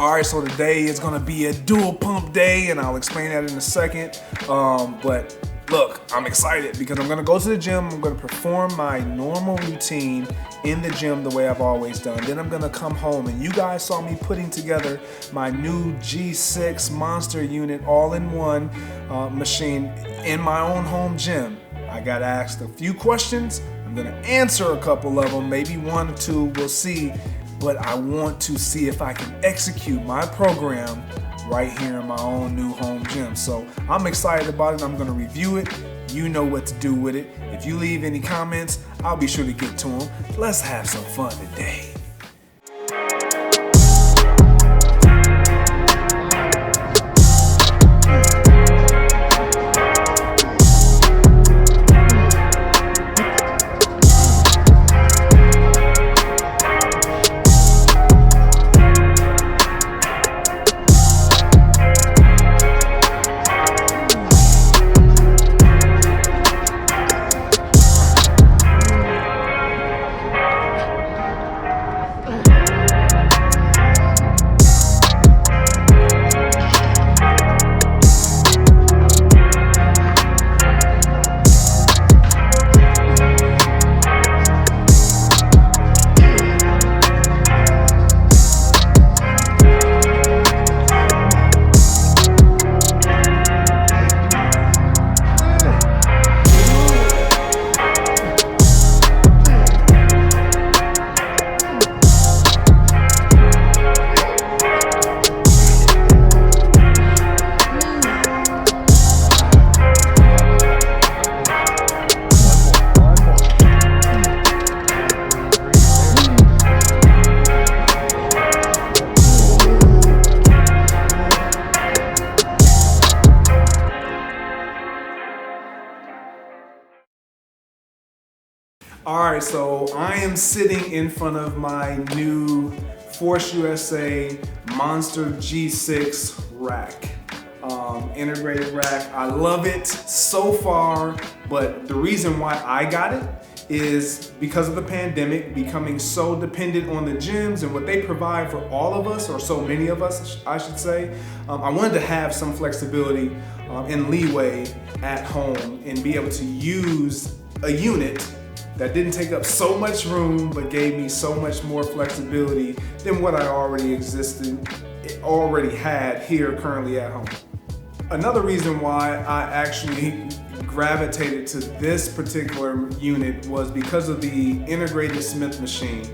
Alright, so today is gonna be a dual pump day, and I'll explain that in a second. But look, I'm excited because I'm gonna go to the gym, I'm gonna perform my normal routine in the gym the way I've always done. Then I'm gonna come home, and you guys saw me putting together my new G6 monster unit all-in-one machine in my own home gym. I got asked a few questions. I'm gonna answer a couple of them, maybe one or two, we'll see. But I want to see if I can execute my program right here in my own new home gym. So I'm excited about it. I'm gonna review it. You know what to do with it. If you leave any comments, I'll be sure to get to them. Let's have some fun today. Alright, so I am sitting in front of my new Force USA Monster G6 rack. Integrated rack. I love it so far, but the reason why I got it is because of the pandemic, becoming so dependent on the gyms and what they provide for all of us, or so many of us, I should say. I wanted to have some flexibility and leeway at home and be able to use a unit that didn't take up so much room but gave me so much more flexibility than what I already had here currently at home. Another reason why I actually gravitated to this particular unit was because of the integrated Smith machine.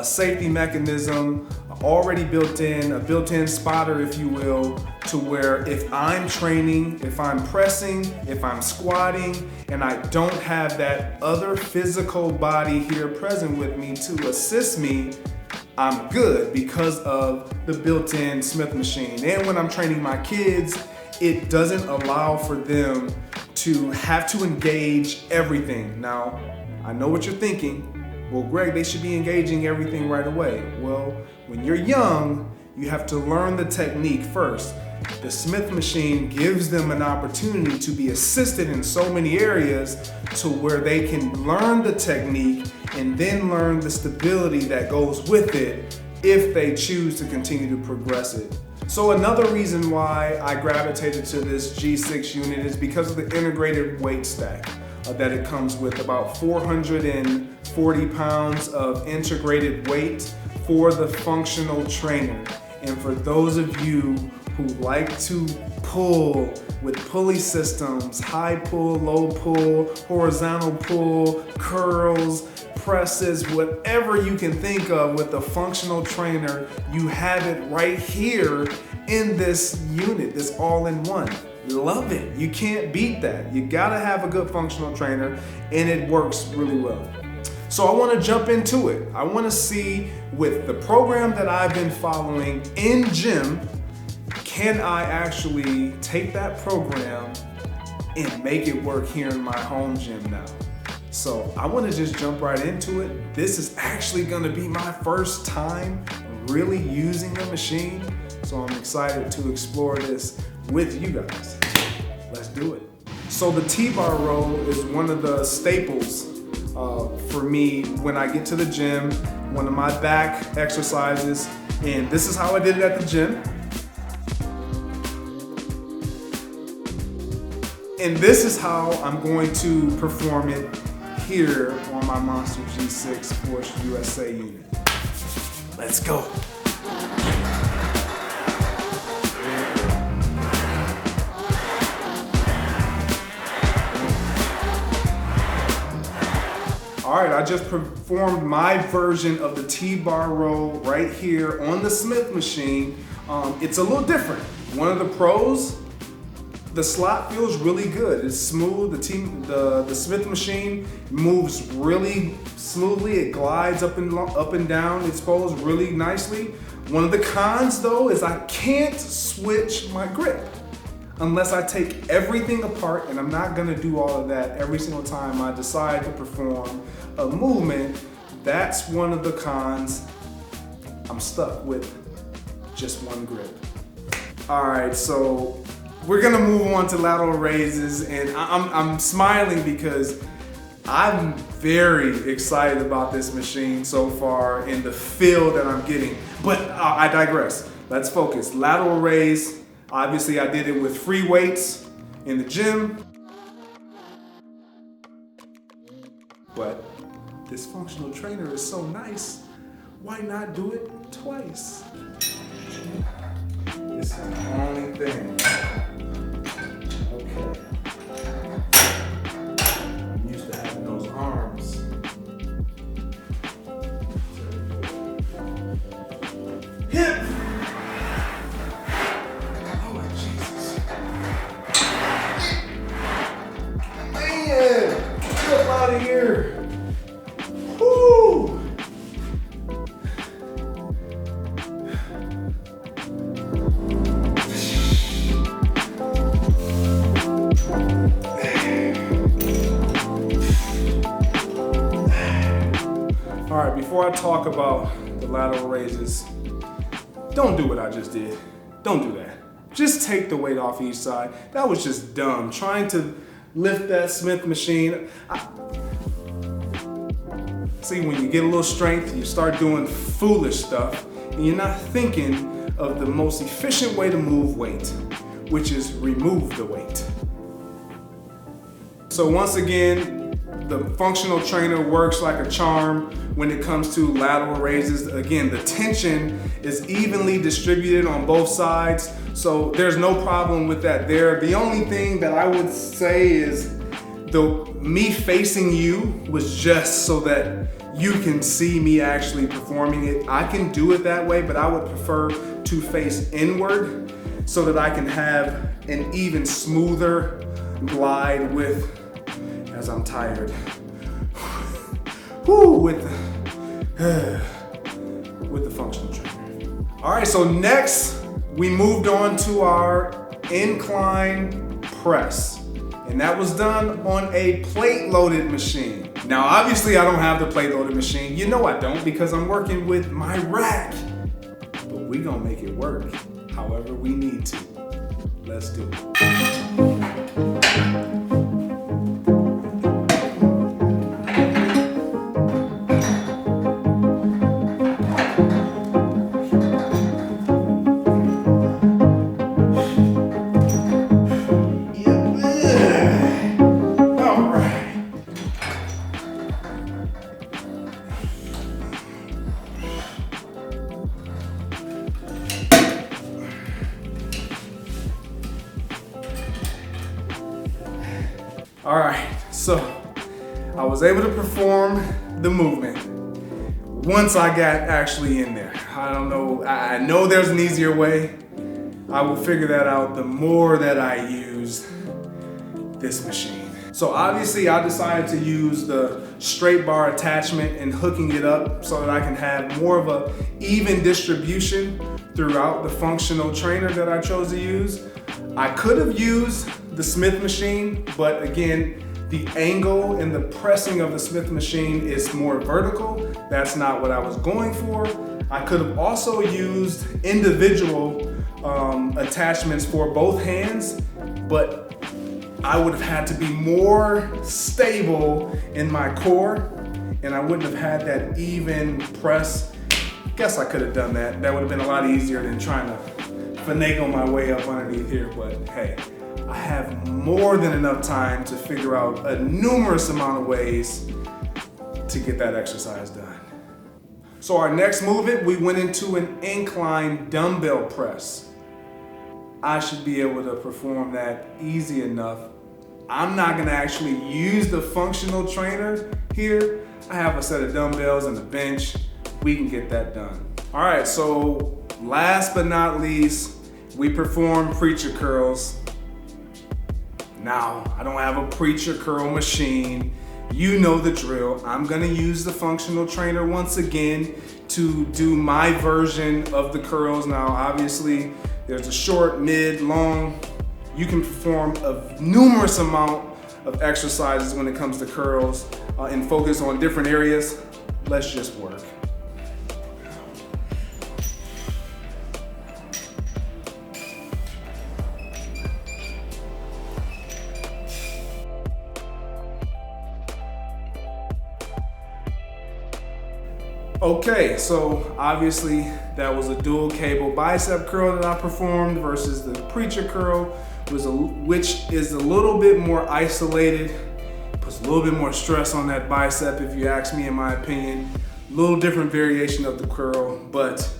Safety mechanism already built in, a built-in spotter, if you will, to where if I'm training, if I'm pressing, if I'm squatting, and I don't have that other physical body here present with me to assist me, I'm good because of the built-in Smith machine. And when I'm training my kids, it doesn't allow for them to have to engage everything. Now, I know what you're thinking. Well, Greg, they should be engaging everything right away. Well, when you're young, you have to learn the technique first. The Smith machine gives them an opportunity to be assisted in so many areas to where they can learn the technique and then learn the stability that goes with it if they choose to continue to progress it. So another reason why I gravitated to this G6 unit is because of the integrated weight stack that it comes with. About 440 pounds of integrated weight for the functional trainer. And for those of you who like to pull with pulley systems, high pull, low pull, horizontal pull, curls, presses, whatever you can think of with a functional trainer, you have it right here in this unit, this all-in-one. Love it. You can't beat that. You gotta have a good functional trainer, and it works really well. So I want to jump into it. I want to see, with the program that I've been following in gym, can I actually take that program and make it work here in my home gym now? So I want to just jump right into it. This is actually going to be my first time really using the machine. So I'm excited to explore this with you guys. Let's do it. So the T-bar row is one of the staples for me when I get to the gym. One of my back exercises And this is how I did it at the gym. And this is how I'm going to perform it here on my Monster G6 Force USA unit. Let's go. All right, I just performed my version of the T-bar row right here on the Smith machine. It's a little different. One of the pros, the slot feels really good. It's smooth. The Smith machine moves really smoothly. It glides up and down its poles really nicely. One of the cons though is I can't switch my grip unless I take everything apart, and I'm not gonna do all of that every single time I decide to perform a movement. That's one of the cons. I'm stuck with just one grip. All right, so we're gonna move on to lateral raises, and I'm smiling because I'm very excited about this machine so far and the feel that I'm getting. But I digress. Let's focus. Lateral raise. Obviously, I did it with free weights in the gym. But this functional trainer is so nice. Why not do it twice? This is the only thing. Okay. I'm used to having those arms. Hip! Oh, Jesus. Man! Get up out of here! Woo! All right, before I talk about the lateral raises, don't do what I just did. Don't do that. Just take the weight off each side. That was just dumb. Trying to lift that Smith machine. See, when you get a little strength, you start doing foolish stuff, and you're not thinking of the most efficient way to move weight, which is remove the weight. So once again, the functional trainer works like a charm when it comes to lateral raises. Again, the tension is evenly distributed on both sides, so there's no problem with that there. The only thing that I would say is me facing you was just so that you can see me actually performing it. I can do it that way, but I would prefer to face inward so that I can have an even smoother glide with, as I'm tired, with the functional trainer. All right, so next we moved on to our incline press. And that was done on a plate-loaded machine. Now, obviously, I don't have the plate-loaded machine. You know I don't, because I'm working with my rack. But we gonna make it work however we need to. Let's do it. All right, so I was able to perform the movement once I got actually in there. I don't know, I know there's an easier way. I will figure that out the more that I use this machine. So obviously I decided to use the straight bar attachment and hooking it up so that I can have more of a even distribution throughout the functional trainer that I chose to use. I could have used the Smith machine, but again, the angle and the pressing of the Smith machine is more vertical. That's not what I was going for. I could have also used individual attachments for both hands, but I would have had to be more stable in my core, and I wouldn't have had that even press Guess I could have done that. That would have been a lot easier than trying to finagle my way up underneath here, but hey, I have more than enough time to figure out a numerous amount of ways to get that exercise done. So our next movement, we went into an incline dumbbell press. I should be able to perform that easy enough. I'm not gonna actually use the functional trainer here. I have a set of dumbbells and a bench. We can get that done. All right, so last but not least, we perform preacher curls. Now, I don't have a preacher curl machine. You know the drill. I'm gonna use the functional trainer once again to do my version of the curls. Now, obviously, there's a short, mid, long. You can perform a numerous amount of exercises when it comes to curls and focus on different areas. Let's just work. Okay, so obviously that was a dual cable bicep curl that I performed versus the preacher curl, which is a little bit more isolated, puts a little bit more stress on that bicep if you ask me, in my opinion. A little different variation of the curl, but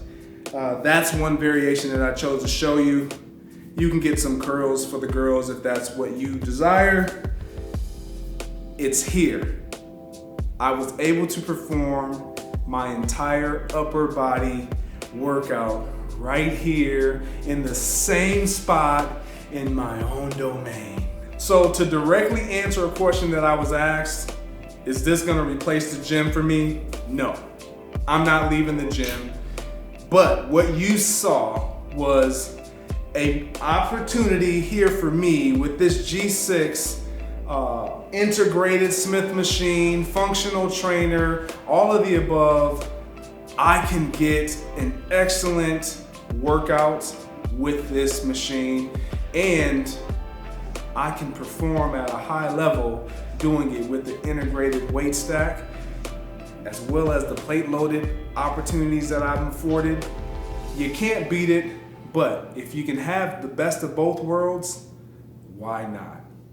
that's one variation that I chose to show you. You can get some curls for the girls if that's what you desire. It's here. I was able to perform my entire upper body workout right here in the same spot in my own domain. So to directly answer a question that I was asked, is this gonna replace the gym for me? No, I'm not leaving the gym. But what you saw was an opportunity here for me with this G6 integrated Smith machine, functional trainer, all of the above. I can get an excellent workout with this machine, and I can perform at a high level doing it with the integrated weight stack, as well as the plate loaded opportunities that I'm afforded. You can't beat it, but if you can have the best of both worlds, why not?